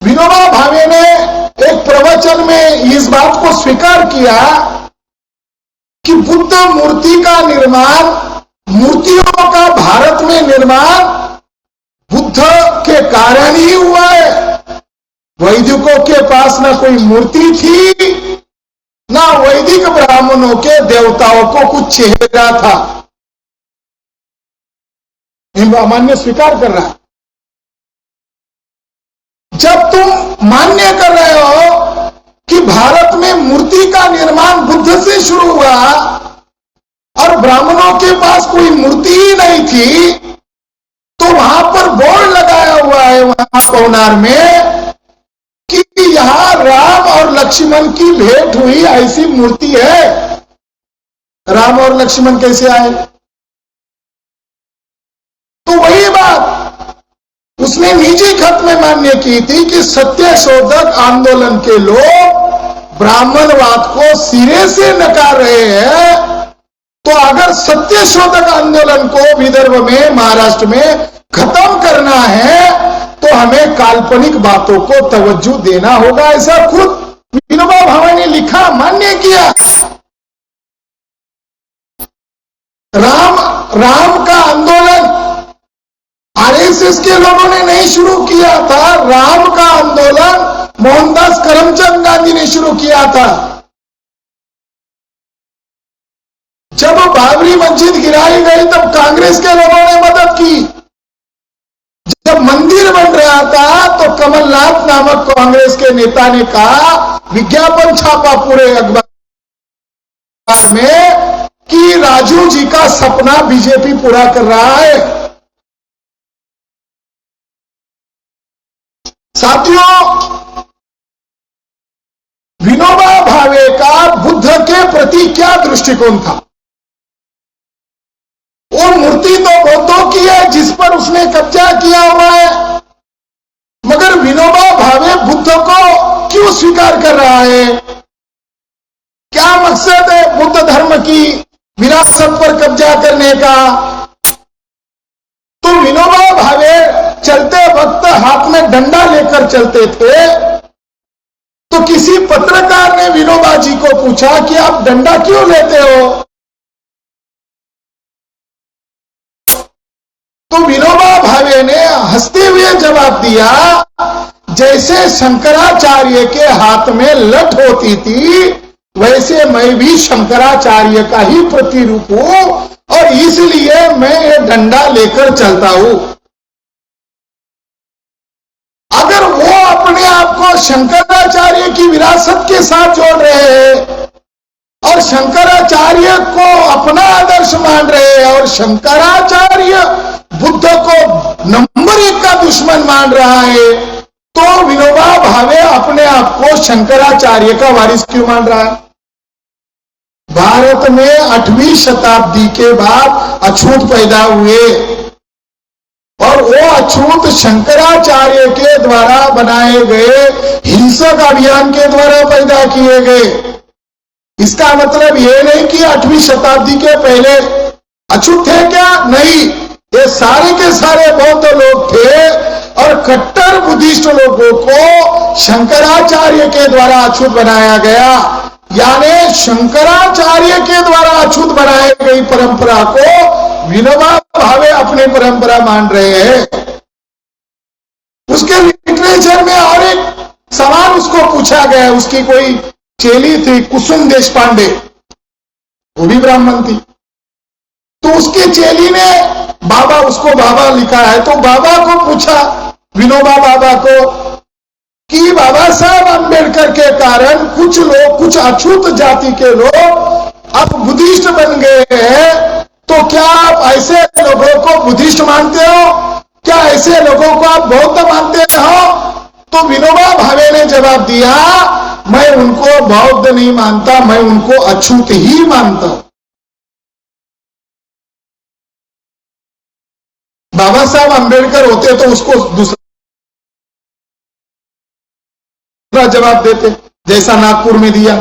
विनोबा भावे ने एक प्रवचन में इस बात को स्वीकार किया कि बुद्ध मूर्ति का निर्माण, मूर्तियों का भारत में निर्माण बुद्ध के कारण ही हुआ है। वैदिकों के पास ना कोई मूर्ति थी, ना वैदिक ब्राह्मणों के देवताओं को कुछ चेहरा था। मान्य स्वीकार कर रहा है। जब तुम मान्य कर रहे हो कि भारत में मूर्ति का निर्माण बुद्ध से शुरू हुआ और ब्राह्मणों के पास कोई मूर्ति ही नहीं थी, तो वहां पर बोर्ड लगाया हुआ है वहां पवनार में कि यहां राम और लक्ष्मण की भेंट हुई ऐसी मूर्ति है। राम और लक्ष्मण कैसे आए? तो वही बात उसने निजी खत में मान्य की थी कि सत्य शोधक आंदोलन के लोग ब्राह्मणवाद को सिरे से नकार रहे हैं। तो अगर सत्य शोधक आंदोलन को विदर्भ में, महाराष्ट्र में खत्म करना है तो हमें काल्पनिक बातों को तवज्जो देना होगा। ऐसा खुद विनोबा भावे ने लिखा, मान्य किया। राम का आंदोलन आरएसएस के लोगों ने नहीं शुरू किया था। राम का आंदोलन मोहनदास करमचंद गांधी ने शुरू किया था। जब बाबरी मस्जिद गिराई गई तब कांग्रेस के लोगों ने मदद की। जब मंदिर बन रहा था तो कमलनाथ नामक कांग्रेस के नेता ने कहा, विज्ञापन छापा पूरे अखबार में कि राजू जी का सपना बीजेपी पूरा कर रहा है। साथियों, विनोबा भावे का बुद्ध के प्रति क्या दृष्टिकोण था? वो मूर्ति तो बौद्धों की है जिस पर उसने कब्जा किया हुआ है, मगर विनोबा भावे बुद्ध को क्यों स्वीकार कर रहा है? क्या मकसद है बुद्ध धर्म की विरासत पर कब्जा करने का? तो विनोबा भावे चलते वक्त हाथ में डंडा लेकर चलते थे। तो किसी पत्रकार ने विनोबा जी को पूछा कि आप डंडा क्यों लेते हो? तो विनोबा भावे ने हंसते हुए जवाब दिया, जैसे शंकराचार्य के हाथ में लठ होती थी वैसे मैं भी शंकराचार्य का ही प्रतिरूप हूं और इसलिए मैं ये डंडा लेकर चलता हूं। अगर वो अपने आप को शंकराचार्य की विरासत के साथ जोड़ रहे हैं और शंकराचार्य को अपना आदर्श मान रहे हैं और शंकराचार्य बुद्ध को नंबर 1 का दुश्मन मान रहा है, तो विनोबा भावे अपने आप को शंकराचार्य का वारिस क्यों मान रहा है? भारत में 8वीं शताब्दी के बाद अछूत पैदा हुए और वो अछूत शंकराचार्य के द्वारा बनाए गए हिंसक अभियान के द्वारा पैदा किए गए। इसका मतलब यह नहीं कि 8वीं शताब्दी के पहले अछूत थे क्या? नहीं, ये सारे के सारे बौद्ध लोग थे और कट्टर बुद्धिस्ट लोगों को शंकराचार्य के द्वारा अछूत बनाया गया। यानी शंकराचार्य के द्वारा अछूत बनाई गई परंपरा को विनोबा भावे अपनी परंपरा मान रहे हैं। उसके लिटरेचर में और एक सवाल उसको पूछा गया। उसकी कोई चेली थी कुसुम देशपांडे, वो भी ब्राह्मण थी। तो उसके चेली ने उसको बाबा लिखा है, तो बाबा को पूछा, विनोबा बाबा को, कि बाबा साहब अंबेडकर के कारण कुछ लोग, कुछ अछूत जाति के लोग अब बुद्धिस्ट बन गए हैं, तो क्या आप ऐसे लोगों को बुद्धिस्ट मानते हो? क्या ऐसे लोगों को आप बौद्ध मानते हो? तो विनोबा भावे ने जवाब दिया, मैं उनको बौद्ध नहीं मानता, मैं उनको अछूत ही मानता हूं। बाबा साहब अंबेडकर होते तो उसको दूसरा जवाब देते, जैसा नागपुर में दिया।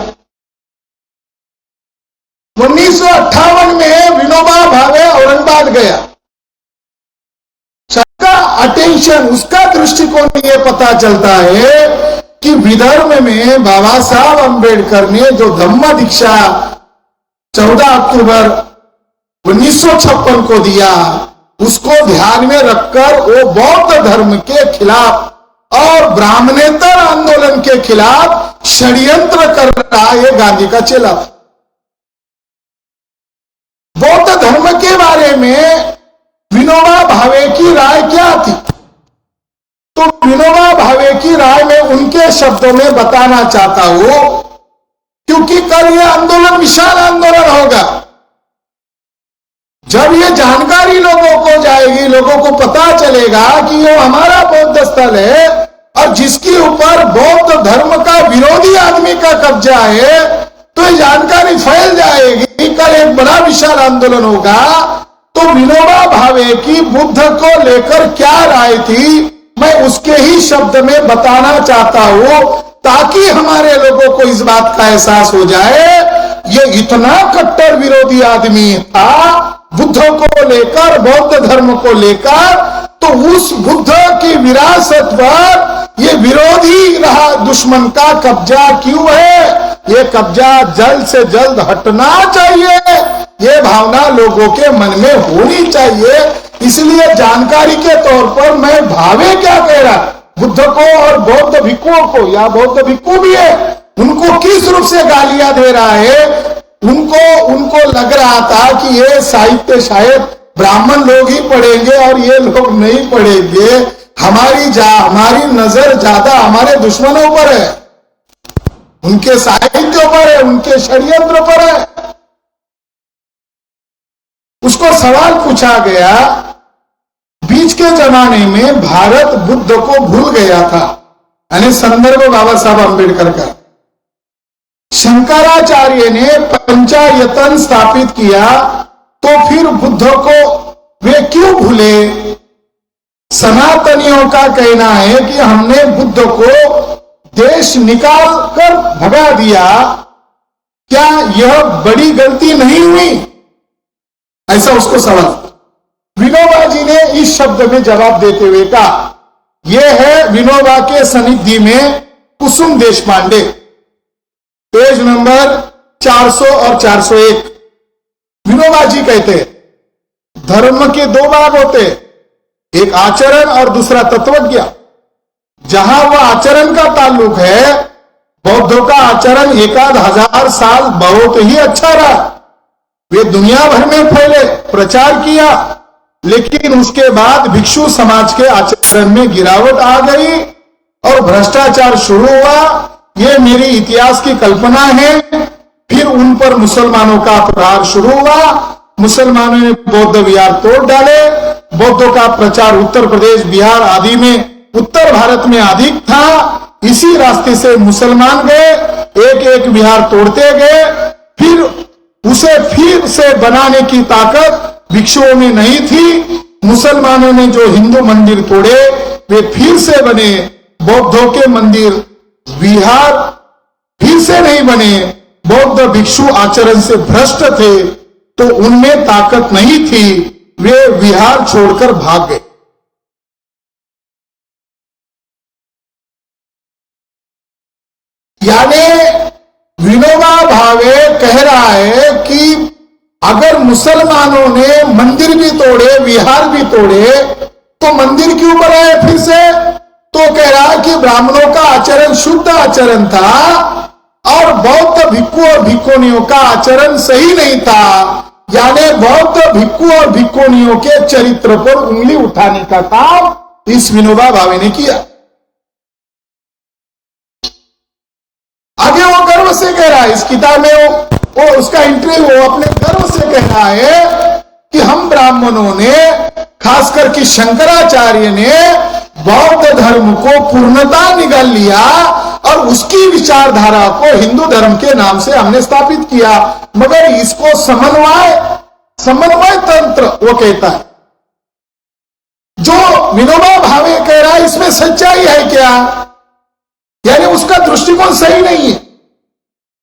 1958 में विनोबा भावे औरंगाबाद गया। अटेंशन, उसका दृष्टिकोण ये पता चलता है कि विदर्भ में बाबा साहब अंबेडकर ने जो धम्म दीक्षा 14 अक्टूबर 1956 को दिया, उसको ध्यान में रखकर वो बौद्ध धर्म के खिलाफ और ब्राह्मणेतर आंदोलन के खिलाफ षड्यंत्र कर रहा ये गांधी का चेला था। बौद्ध धर्म के बारे में विनोबा भावे की राय क्या थी? तो विनोबा भावे की राय में उनके शब्दों में बताना चाहता हूं, क्योंकि कल यह आंदोलन विशाल आंदोलन होगा। जब ये जानकारी लोगों को जाएगी, लोगों को पता चलेगा कि ये हमारा बौद्ध स्थल है और जिसके ऊपर बौद्ध धर्म का विरोधी आदमी का कब्जा है, तो ये जानकारी फैल जाएगी। कल एक बड़ा विशाल आंदोलन होगा। तो विनोबा भावे की बुद्ध को लेकर क्या राय थी, मैं उसके ही शब्द में बताना चाहता हूं, ताकि हमारे लोगों को इस बात का एहसास हो जाए ये इतना कट्टर विरोधी आदमी था बुद्ध को लेकर, बौद्ध धर्म को लेकर। तो उस बुद्ध की विरासत पर ये विरोधी रहा दुश्मन का कब्जा क्यों है? ये कब्जा जल्द से जल्द हटना चाहिए, ये भावना लोगों के मन में होनी चाहिए। इसलिए जानकारी के तौर पर मैं भावे क्या कह रहा, बुद्ध को और बौद्ध भिक्षुओं को, या बौद्ध भिक्षु भी है, उनको किस रूप से गालियां दे रहा है। उनको लग रहा था कि ये साहित्य शायद ब्राह्मण लोग ही पढ़ेंगे और ये लोग नहीं पढ़ेंगे। हमारी नजर ज्यादा हमारे दुश्मनों पर है, उनके साहित्य पर है, उनके षड्यंत्र पर है। उसको सवाल पूछा गया, बीच के जमाने में भारत बुद्ध को भूल गया था, यानी संदर्भ बाबा साहब अंबेडकर का। शंकराचार्य ने पंचायतन स्थापित किया, तो फिर बुद्ध को वे क्यों भूले? सनातनियों का कहना है कि हमने बुद्ध को देश निकाल कर भगा दिया, क्या यह बड़ी गलती नहीं हुई? ऐसा उसको सवाल। विनोबा जी ने इस शब्द में जवाब देते हुए कहा, यह है विनोबा के सनिधि में कुसुम देशपांडे, पेज नंबर 400 और 401। विनोबा जी कहते हैं, धर्म के दो भाग होते, एक आचरण और दूसरा तत्वज्ञ। जहां वह आचरण का ताल्लुक है, बौद्धों का आचरण 1000 साल बहुत ही अच्छा रहा। वे दुनिया भर में फैले, प्रचार किया, लेकिन उसके बाद भिक्षु समाज के आचरण में गिरावट आ गई और भ्रष्टाचार शुरू हुआ। ये मेरी इतिहास की कल्पना है। फिर उन पर मुसलमानों का प्रहार शुरू हुआ, मुसलमानों ने बौद्ध विहार तोड़ डाले। बौद्धों का प्रचार उत्तर प्रदेश, बिहार आदि में, उत्तर भारत में अधिक था। इसी रास्ते से मुसलमान गए, एक एक विहार तोड़ते गए। फिर उसे फिर से बनाने की ताकत भिक्षुओं में नहीं थी। मुसलमानों ने जो हिंदू मंदिर तोड़े वे फिर से बने, बौद्धों के मंदिर विहार फिर से नहीं बने। बौद्ध भिक्षु आचरण से भ्रष्ट थे, तो उनमें ताकत नहीं थी, वे विहार छोड़कर भाग गए। यानी विनोबा भावे कह रहा है कि अगर मुसलमानों ने मंदिर भी तोड़े, विहार भी तोड़े, तो मंदिर क्यों बनाए फिर से? तो कह रहा है कि ब्राह्मणों का आचरण शुद्ध आचरण था और बौद्ध भिक्षु और भिक्षुणियों का आचरण सही नहीं था। यानी बौद्ध भिक्षु और भिक्षुणियों के चरित्र पर उंगली उठाने का काम इस विनोबा भावे ने किया। आगे वो गर्व से कह रहा है, इस किताब में वो उसका इंटरव्यू वो अपने गर्व से कह रहा है कि हम ब्राह्मणों ने, खासकर कि शंकराचार्य ने बौद्ध धर्म को पूर्णता निकाल लिया और उसकी विचारधारा को हिंदू धर्म के नाम से हमने स्थापित किया। मगर इसको समन्वय तंत्र वो कहता है। जो विनोबा भावे कह रहा है इसमें सच्चाई है क्या? यानी उसका दृष्टिकोण सही नहीं है।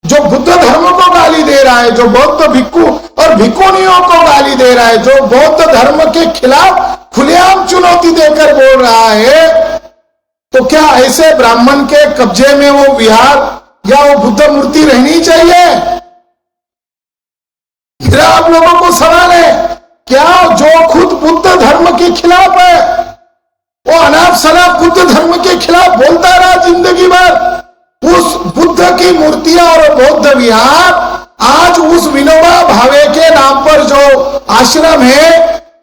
जो बुद्ध धर्म को गाली दे रहा है, जो बौद्ध भिक्षु और भिक्खुनियों को गाली दे रहा है, जो बौद्ध धर्म के खिलाफ खुलेआम चुनौती देकर बोल रहा है। तो क्या ऐसे ब्राह्मण के कब्जे में वो विहार या वो बुद्ध मूर्ति रहनी चाहिए? मेरा आप लोगों को सवाल है, क्या जो खुद बुद्ध धर्म के खिलाफ है, वो अनाप शनाप बुद्ध धर्म के खिलाफ बोलता रहा जिंदगी भर, उस बुद्ध की मूर्तियां और बौद्ध विहार आज उस विनोबा भावे के नाम पर जो आश्रम है,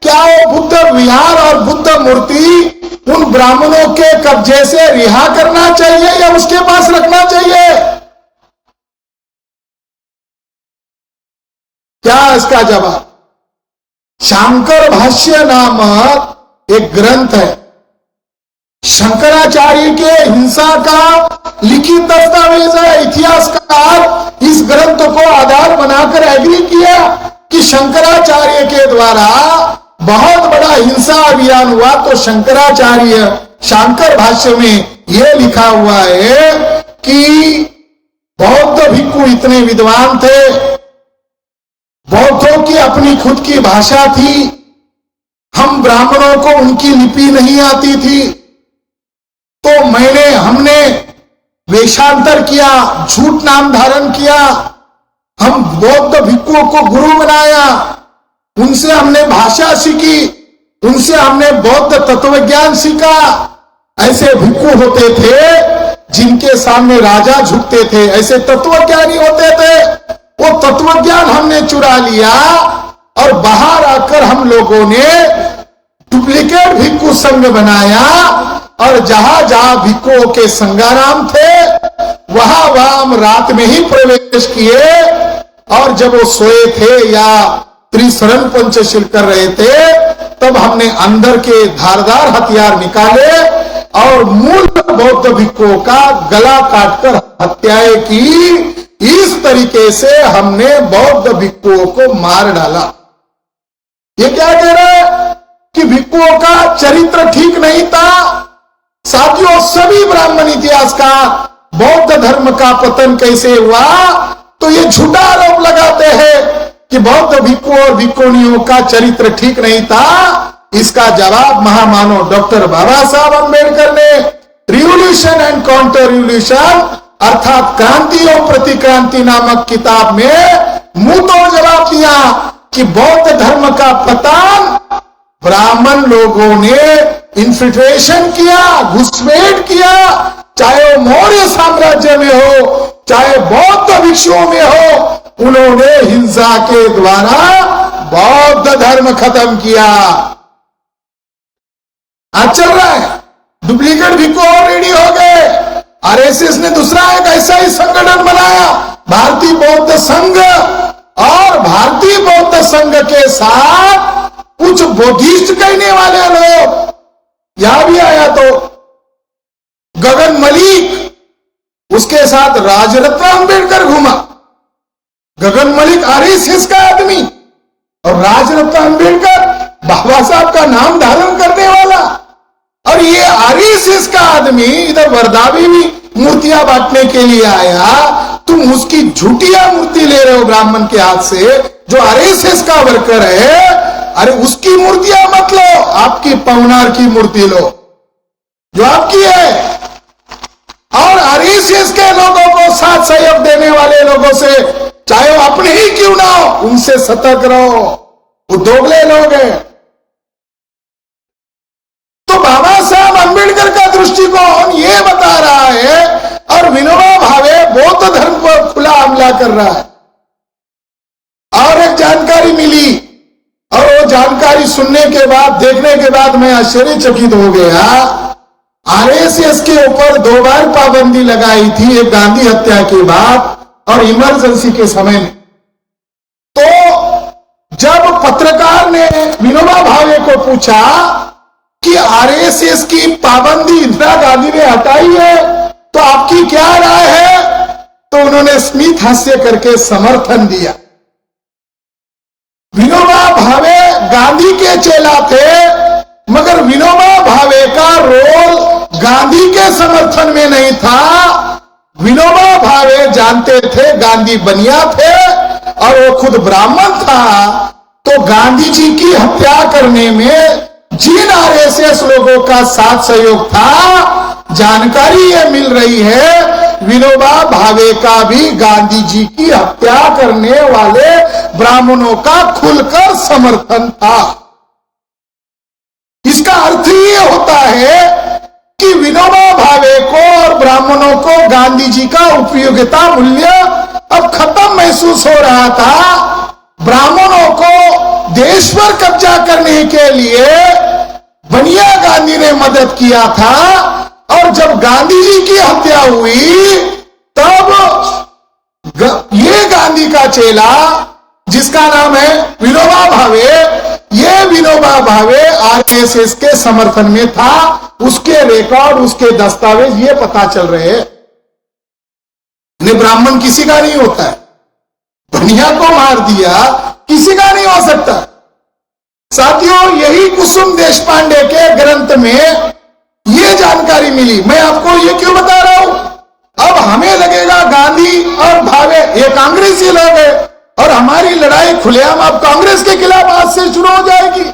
क्या वो बुद्ध विहार और बुद्ध मूर्ति उन ब्राह्मणों के कब्जे से रिहा करना चाहिए या उसके पास रखना चाहिए? क्या इसका जवाब? शांकर भाष्य नामक एक ग्रंथ है, शंकराचार्य के हिंसा का लिखित दस्तावेज है। इतिहासकार इस ग्रंथ को आधार बनाकर एग्री किया कि शंकराचार्य के द्वारा बहुत बड़ा हिंसा अभियान हुआ। तो शंकराचार्य शांकर भाष्य में यह लिखा हुआ है कि बौद्ध भिक्खु इतने विद्वान थे, बौद्धों की अपनी खुद की भाषा थी, हम ब्राह्मणों को उनकी लिपि नहीं आती थी, तो हमने वेशांतर किया, झूठ नाम धारण किया, हम बौद्ध भिक्खुओं को गुरु बनाया, उनसे हमने भाषा सीखी, उनसे हमने बौद्ध तत्वज्ञान सीखा। ऐसे भिक्खु होते थे जिनके सामने राजा झुकते थे, ऐसे तत्वज्ञानी होते थे। वो तत्वज्ञान हमने चुरा लिया और बाहर आकर हम लोगों ने डुप्लीकेट भिक्खु संघ बनाया, और जहां जहां भिक्खुओं के संगाराम थे वहां हम रात में ही प्रवेश किए, और जब वो सोए थे या त्रिशरण पंचशील कर रहे थे, तब हमने अंदर के धारदार हथियार निकाले और मूल बौद्ध भिक्खुओं का गला काटकर हत्याएं की। इस तरीके से हमने बौद्ध भिक्खुओं को मार डाला। ये क्या कह रहा है कि भिक्खुओं का चरित्र ठीक नहीं था। साथियों, सभी ब्राह्मण इतिहासकार बौद्ध धर्म का पतन कैसे हुआ, तो ये झूठा आरोप लगाते हैं कि बौद्ध भिक्खु और भिक्खुनियों का चरित्र ठीक नहीं था। इसका जवाब महामानव डॉक्टर बाबा साहब अम्बेडकर ने रिवॉल्यूशन एंड काउंटर रिवॉल्यूशन अर्थात क्रांति और प्रतिक्रांति नामक किताब में मुंह तोड़ जवाब दिया कि बौद्ध धर्म का पतन ब्राह्मण लोगों ने इन्फिल्ट्रेशन किया, घुसपैठ किया, चाहे वो मौर्य साम्राज्य में हो, चाहे बौद्ध भिक्षुओं में हो, उन्होंने हिंसा के द्वारा बौद्ध धर्म खत्म किया। आज चल रहा है, डुप्लीकेट भिक्खु ऑलरेडी हो गए। आरएसएस ने दूसरा एक ऐसा ही संगठन बनाया, भारतीय बौद्ध संघ, और भारतीय बौद्ध संघ के साथ कुछ बौद्धिस्ट कहने वाले लोग, यहां भी आया तो गगन मलिक, उसके साथ राजरत्न अम्बेडकर घूमा। गगन मलिक आरएसएस का आदमी और राजरत्न अम्बेडकर बाबा साहब का नाम धारण करने वाला, और ये आरएसएस का आदमी इधर वर्धावी भी मूर्तियां बांटने के लिए आया। तुम उसकी झूठिया मूर्ति ले रहे हो ब्राह्मण के हाथ से, जो आरएसएस का वर्कर है। अरे उसकी मूर्तियां मत लो, आपकी पवनार की मूर्ति लो जो आपकी है। और आरएसएस के लोगों को साथ सहयोग देने वाले लोगों से, चाहे वो अपने ही क्यों ना हो, उनसे सतर्क रहो, वो दोगले लोग हैं। तो बाबा साहब अम्बेडकर का दृष्टिकोण ये बता रहा है, और विनोबा भावे बौद्ध धर्म पर खुला हमला कर रहा है। और एक जानकारी मिली, और वो जानकारी सुनने के बाद, देखने के बाद मैं आश्चर्यचकित हो गया। आरएसएस के ऊपर 2 बार पाबंदी लगाई थी, एक गांधी हत्या के बाद और इमरजेंसी के समय में। तो जब पत्रकार ने विनोबा भावे को पूछा कि आरएसएस की पाबंदी इंदिरा गांधी ने हटाई है, तो आपकी क्या राय है, तो उन्होंने स्मित हास्य करके समर्थन दिया। विनोबा भावे गांधी के चेला थे, मगर विनोबा भावे का रोल गांधी के समर्थन में नहीं था। विनोबा भावे जानते थे गांधी बनिया थे, और वो खुद ब्राह्मण था, तो गांधी जी की हत्या करने में जिन आरएसएस लोगों का साथ सहयोग था, जानकारी ये मिल रही है विनोबा भावे का भी गांधी जी की हत्या करने वाले ब्राह्मणों का खुलकर समर्थन था। इसका अर्थ ये होता है कि विनोबा भावे को और ब्राह्मणों को गांधी जी का उपयोगिता मूल्य अब खत्म महसूस हो रहा था। ब्राह्मणों को देश पर कब्जा करने के लिए बनिया गांधी ने मदद किया था, और जब गांधी जी की हत्या हुई तब ये गांधी का चेला जिसका नाम है विनोबा भावे, ये विनोबा भावे आरएसएस के समर्थन में था। उसके रिकॉर्ड, उसके दस्तावेज ये पता चल रहे हैं। ब्राह्मण किसी का नहीं होता है, बनिया को मार दिया किसी का नहीं हो सकता। साथियों, यही कुसुम देशपांडे के ग्रंथ में ये जानकारी मिली। मैं आपको ये क्यों बता रहा हूं? अब हमें लगेगा गांधी और भावे ये कांग्रेसी लोग हैं और हमारी लड़ाई खुलेआम अब कांग्रेस के खिलाफ आज से शुरू हो जाएगी।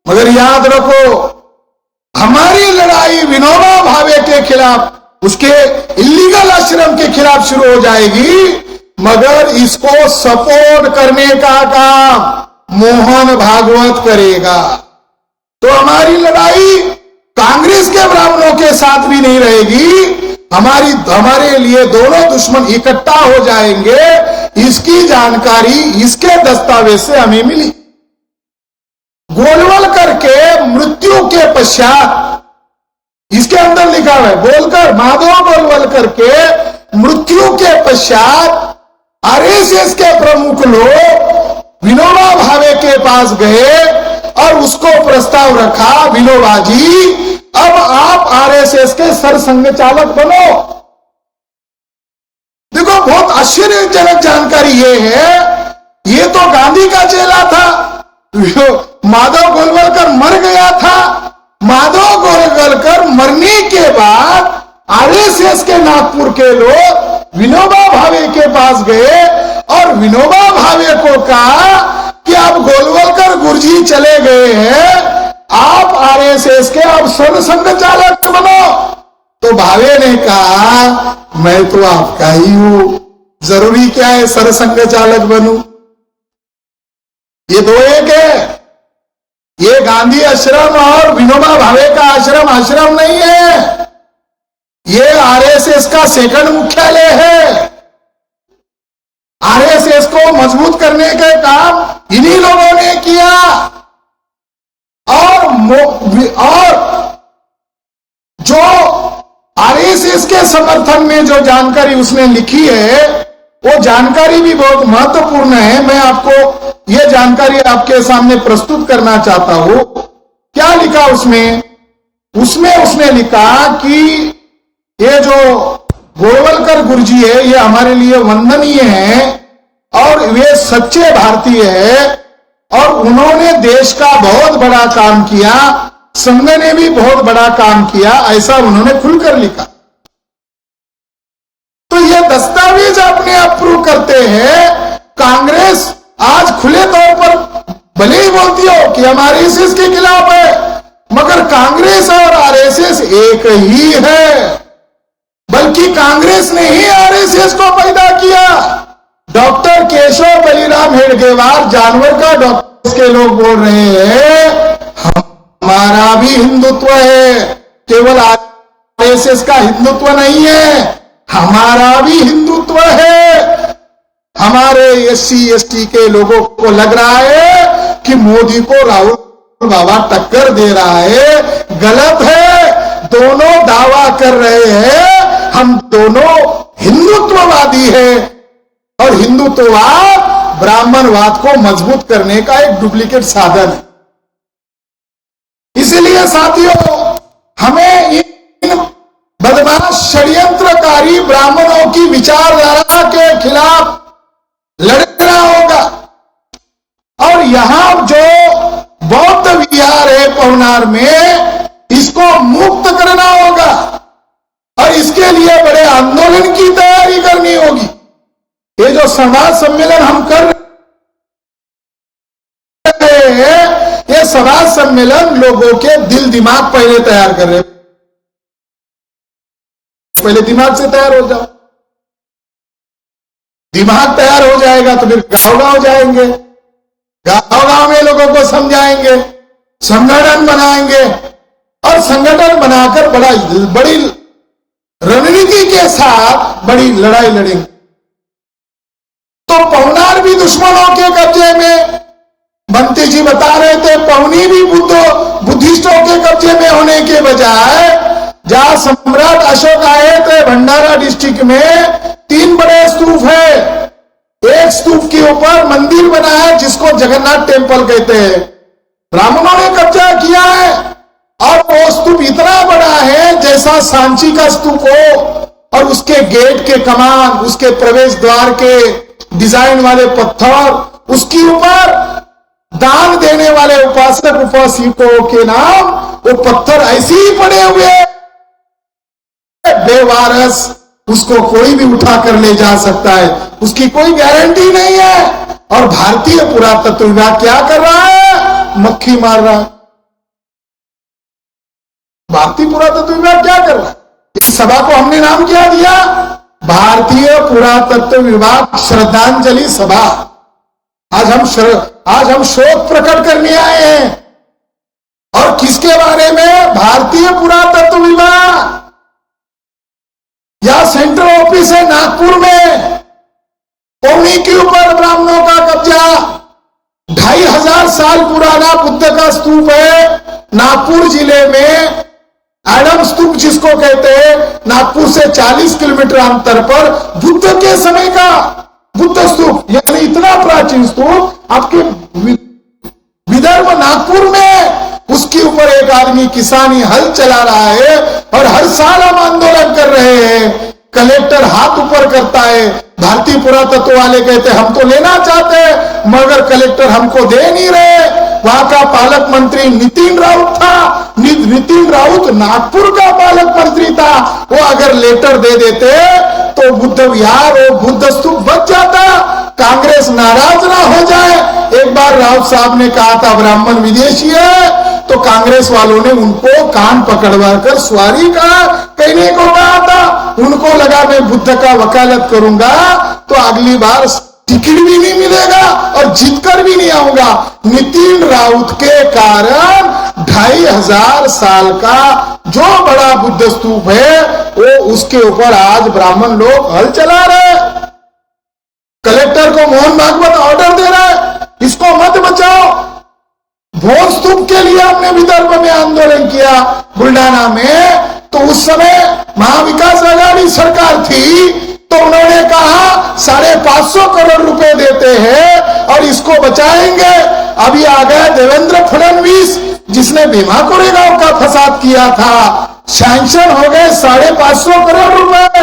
मगर याद रखो, हमारी लड़ाई विनोबा भावे के खिलाफ, उसके इलीगल आश्रम के खिलाफ शुरू हो जाएगी, मगर इसको सपोर्ट करने का काम मोहन भागवत करेगा। तो हमारी लड़ाई कांग्रेस के ब्राह्मणों के साथ भी नहीं रहेगी। हमारे लिए दोनों दुश्मन इकट्ठा हो जाएंगे। इसकी जानकारी इसके दस्तावेज से हमें मिली। गोलवलकर के मृत्यु के पश्चात, इसके अंदर लिखा हुआ है, बोलकर माधव गोलवलकर के मृत्यु के पश्चात आरएसएस के प्रमुख लोग विनोबा भावे के पास गए और उसको प्रस्ताव रखा, विनोबा जी अब आप आरएसएस के सरसंघ चालक बनो। देखो, बहुत आश्चर्यजनक जानकारी ये है, ये तो गांधी का चेला था, माधव गोलवलकर मर गया था। माधव गोलवलकर मरने के बाद आरएसएस के नागपुर के लोग विनोबा भावे के पास गए और विनोबा भावे को कहा कि अब गोलवलकर गुरुजी चले गए हैं, आप आरएसएस के अब सरसंघ चालक बनो। तो भावे ने कहा, मैं तो आपका ही हूं, जरूरी क्या है सरसंघ चालक बनूं? ये दो एक है। ये गांधी आश्रम और विनोबा भावे का आश्रम नहीं है, ये आरएसएस का सेकंड मुख्यालय है। आरएसएस को मजबूत करने के काम इन्हीं लोगों ने किया। और जो आरएसएस के समर्थन में जो जानकारी उसने लिखी है, वो जानकारी भी बहुत महत्वपूर्ण है। मैं आपको ये जानकारी आपके सामने प्रस्तुत करना चाहता हूं। क्या लिखा उसमें? उसने लिखा कि ये जो गोलवलकर गुरुजी है, ये हमारे लिए वंदनीय है और वे सच्चे भारतीय है और उन्होंने देश का बहुत बड़ा काम किया, संघ ने भी बहुत बड़ा काम किया, ऐसा उन्होंने खुलकर लिखा। तो ये दस्तावेज अपने आप प्रूव करते हैं। कांग्रेस आज खुले तौर पर भले ही बोलती हो कि हम आरएसएस के खिलाफ है, मगर कांग्रेस और आरएसएस एक ही है, बल्कि कांग्रेस ने ही आरएसएस को पैदा किया। डॉक्टर केशव बलिराम हेडगेवार, जानवर का डॉक्टर के लोग बोल रहे हैं, हमारा भी हिंदुत्व है, केवल आरएसएस का हिंदुत्व नहीं है, हमारा भी हिंदुत्व है। हमारे एससी एसटी के लोगों को लग रहा है कि मोदी को राहुल बाबा टक्कर दे रहा है, गलत है। दोनों दावा कर रहे हैं हम दोनों हिंदुत्ववादी हैं और हिंदुत्ववाद ब्राह्मणवाद को मजबूत करने का एक डुप्लीकेट साधन है। इसलिए साथियों, हमें इन बदमाश षड्यंत्रकारी ब्राह्मणों की विचारधारा के खिलाफ लड़ना होगा। और यहां जो बौद्ध विहार है पवनार में, इसको मुक्त करना होगा और इसके लिए बड़े आंदोलन की तैयारी करनी होगी। ये जो समाज सम्मेलन हम कर रहे सभा सम्मेलन लोगों के दिल दिमाग पहले तैयार कर रहे हैं। पहले दिमाग से तैयार हो जाओ, दिमाग तैयार हो जाएगा तो फिर गांव गांव जाएंगे, गांव गांव में लोगों को समझाएंगे, संगठन बनाएंगे और संगठन बनाकर बड़ी रणनीति के साथ बड़ी लड़ाई लड़ेंगे। तो पवनार भी दुश्मनों के कब्जे में, बंटी जी बता रहे थे, पवनी भी बुद्धिस्टों के कब्जे में होने के बजाय जहां सम्राट अशोक आए थे भंडारा डिस्ट्रिक्ट में 3 बड़े स्तूप है। एक स्तूप के ऊपर मंदिर बना है जिसको जगन्नाथ टेम्पल कहते हैं, ब्राह्मणों ने कब्जा किया है। और वो स्तूप इतना बड़ा है जैसा सांची का स्तूप हो, और उसके गेट के कमान, उसके प्रवेश द्वार के डिजाइन वाले पत्थर, उसके ऊपर दान देने वाले उपासक उपासिकों के नाम वो पत्थर ऐसे ही पड़े हुए बेवारस, उसको कोई भी उठा कर ले जा सकता है, उसकी कोई गारंटी नहीं है। और भारतीय पुरातत्व विभाग क्या कर रहा है? मक्खी मार रहा है। भारतीय पुरातत्व विभाग क्या कर रहा है? इस सभा को हमने नाम क्या दिया? भारतीय पुरातत्व विभाग श्रद्धांजलि सभा। आज हम शोक प्रकट करने आए हैं। और किसके बारे में? भारतीय पुरातत्व विभाग। यह सेंट्रल ऑफिस है नागपुर में, पौनी के ऊपर ब्राह्मणों का कब्जा। 2500 साल पुराना बुद्ध का स्तूप है नागपुर जिले में, एडम स्तूप जिसको कहते हैं। नागपुर से 40 किलोमीटर अंतर पर बुद्ध के समय का बुद्ध स्तूप, यानी इतना प्राचीन स्तूप आपके विदर्भ नागपुर में। उसके ऊपर एक आदमी किसानी हल चला रहा है और हर साल हम आंदोलन कर रहे हैं। कलेक्टर हाथ ऊपर करता है, भारतीय पुरातत्व वाले कहते हम तो लेना चाहते हैं मगर कलेक्टर हमको दे नहीं रहे। वहां का पालक मंत्री नितिन राउत था, नितिन राउत नागपुर का पालक मंत्री था। वो अगर लेटर दे देते तो बुद्ध विहार और बुद्ध स्तूप बच जाता, कांग्रेस नाराज ना हो जाए। एक बार राउत साहब ने कहा था ब्राह्मण विदेशी है, तो कांग्रेस वालों ने उनको कान पकड़वा कर सॉरी कहने को कहा था। उनको लगा मैं बुद्ध का वकालत करूंगा तो अगली बार टिकट भी नहीं मिलेगा और जीतकर भी नहीं आऊंगा। नितिन राउत के कारण 2500 साल का जो बड़ा बुद्ध स्तूप है वो उसके ऊपर आज ब्राह्मण लोग हल चला रहे। कलेक्टर को मोहन भागवत ऑर्डर दे रहा है इसको मत बचाओ। भोज स्तूप के लिए हमने विदर्भ में आंदोलन किया बुल्डाना में, तो उस समय महाविकास आघाड़ी सरकार थी, तो उन्होंने कहा 550 करोड़ रुपए देते हैं और इसको बचाएंगे। अभी आ गया देवेंद्र फडणवीस जिसने भीमा कोरेगांव का फसाद किया था, सैंक्शन हो गए 550 करोड़ रुपए,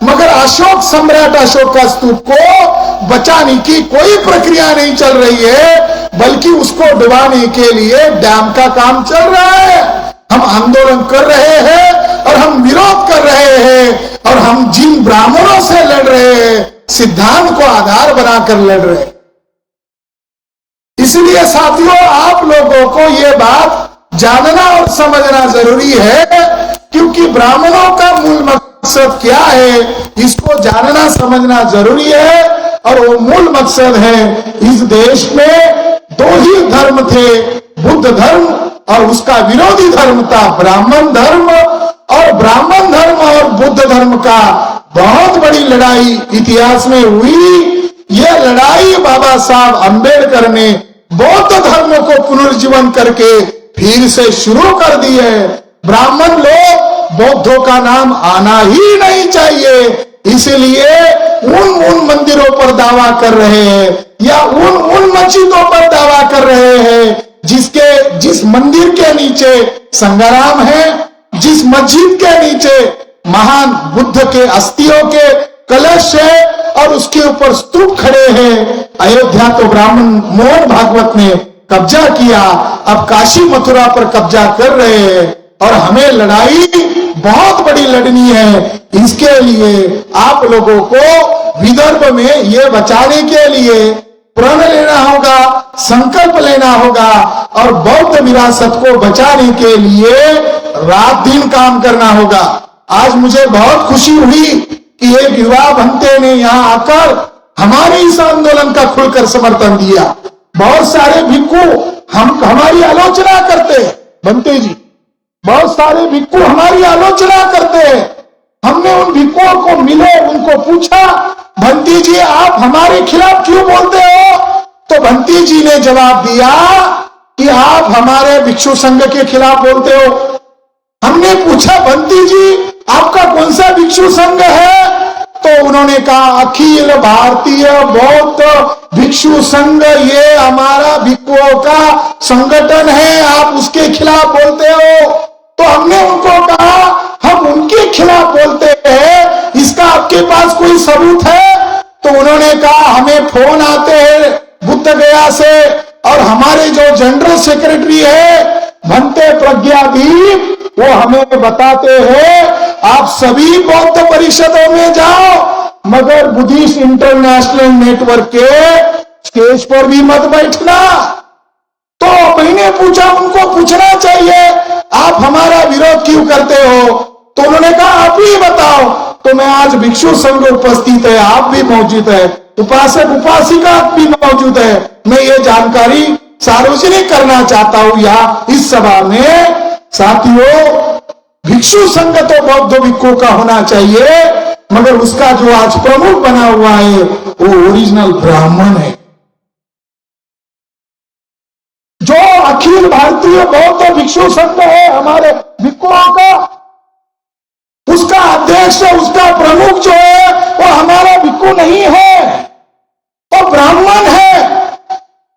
मगर अशोक सम्राट अशोक का स्तूप को बचाने की कोई प्रक्रिया नहीं चल रही है, बल्कि उसको डुबाने के लिए डैम का काम चल रहा है। हम आंदोलन कर रहे हैं और हम विरोध कर रहे हैं और हम जिन ब्राह्मणों से लड़ रहे हैं सिद्धांत को आधार बनाकर लड़ रहे हैं। इसलिए साथियों आप लोगों को यह बात जानना और समझना जरूरी है, क्योंकि ब्राह्मणों का मूल मकसद क्या है इसको जानना समझना जरूरी है। और वो मूल मकसद है, इस देश में 2 ही धर्म थे, बुद्ध धर्म और उसका विरोधी धर्म था ब्राह्मण धर्म। और ब्राह्मण धर्म और बुद्ध धर्म का बहुत बड़ी लड़ाई इतिहास में हुई। यह लड़ाई बाबा साहब अंबेडकर ने बौद्ध धर्म को पुनर्जीवन करके फिर से शुरू कर दी है। ब्राह्मण लोग बौद्धों का नाम आना ही नहीं चाहिए, इसलिए उन मंदिरों पर दावा कर रहे हैं या उन मस्जिदों पर दावा कर रहे हैं जिस मंदिर के नीचे संग्राम है, जिस मस्जिद के नीचे महान बुद्ध के अस्थियों के कलश है और उसके ऊपर स्तूप खड़े हैं। अयोध्या तो ब्राह्मण मोहन भागवत ने कब्जा किया, अब काशी मथुरा पर कब्जा कर रहे हैं और हमें लड़ाई बहुत बड़ी लड़नी है। इसके लिए आप लोगों को विदर्भ में ये बचाने के लिए प्रण लेना होगा, संकल्प लेना होगा और बौद्ध विरासत को बचाने के लिए रात दिन काम करना होगा। आज मुझे बहुत खुशी हुई कि एक युवा भंते ने यहाँ आकर हमारे इस आंदोलन का खुलकर समर्थन दिया। बहुत सारे भिक्खु हमारी आलोचना करते हैं, भंते जी, बहुत सारे भिक्खु हमारी आलोचना करते हैं। हमने उन भिक्खुओं को मिले, उनको पूछा, भंती जी आप हमारे खिलाफ क्यों बोलते हो? तो भंती जी ने जवाब दिया कि आप हमारे भिक्षु संघ के खिलाफ बोलते हो। हमने पूछा, भंती जी आपका कौन सा भिक्षु संघ है? तो उन्होंने कहा अखिल भारतीय बौद्ध भिक्षु संघ, ये हमारा भिक्षुओं का संगठन है, आप उसके खिलाफ बोलते हो। तो हमने उनको कहा हम उनके खिलाफ बोलते हैं, इसका आपके पास कोई सबूत है? तो उन्होंने कहा हमें फोन आते हैं बुद्ध गया से और हमारे जो जनरल सेक्रेटरी है भंते प्रज्ञादीप, वो हमें बताते हैं आप सभी बौद्ध परिषदों में जाओ मगर बुद्धिस्ट इंटरनेशनल नेटवर्क के स्टेज पर भी मत बैठना। तो मैंने पूछा, उनको पूछना चाहिए आप हमारा विरोध क्यों करते हो? तो उन्होंने कहा आप ही बताओ। तो मैं आज भिक्षु संघ उपस्थित है, आप भी मौजूद है, उपासक उपासिका भी मौजूद है, मैं ये जानकारी सार्वजनिक करना चाहता हूं यहाँ इस सभा में। साथियों, भिक्षु संघ तो बौद्ध भिक्षु का होना चाहिए मगर उसका जो आज प्रमुख बना हुआ है वो ओरिजिनल ब्राह्मण है। जो अखिल भारतीय बौद्ध भिक्षु संघ है हमारे भिक्षुओं का, उसका अध्यक्ष, उसका प्रमुख जो है वो हमारा भिक्षु नहीं है, वो ब्राह्मण है।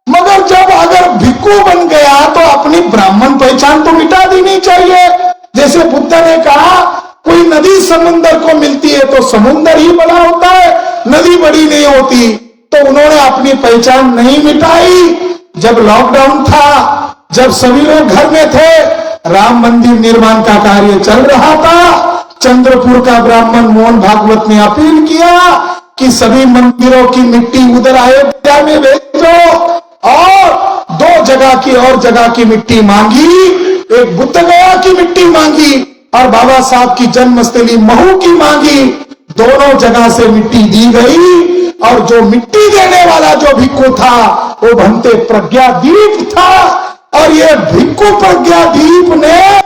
मगर जब अगर भिक्षु बन गया तो अपनी ब्राह्मण पहचान तो मिटा देनी चाहिए। जैसे बुद्ध ने कहा कोई नदी समुद्र को मिलती है तो समुद्र ही बड़ा होता है, नदी बड़ी नहीं होती। तो उन्होंने अपनी पहचान नहीं मिटाई। जब लॉकडाउन था, जब सभी लोग घर में थे, राम मंदिर निर्माण का कार्य चल रहा था, चंद्रपुर का ब्राह्मण मोहन भागवत ने अपील किया कि सभी मंदिरों की मिट्टी उधर अयोध्या में भेजो और दो जगह की और जगह की मिट्टी मांगी, एक बुद्ध गया की मिट्टी मांगी और बाबा साहब की जन्मस्थली महू की मांगी। दोनों जगह से मिट्टी दी गई और जो मिट्टी देने वाला जो भिक्षु था वो भंते प्रज्ञादीप था और ये भिक्षु प्रज्ञादीप ने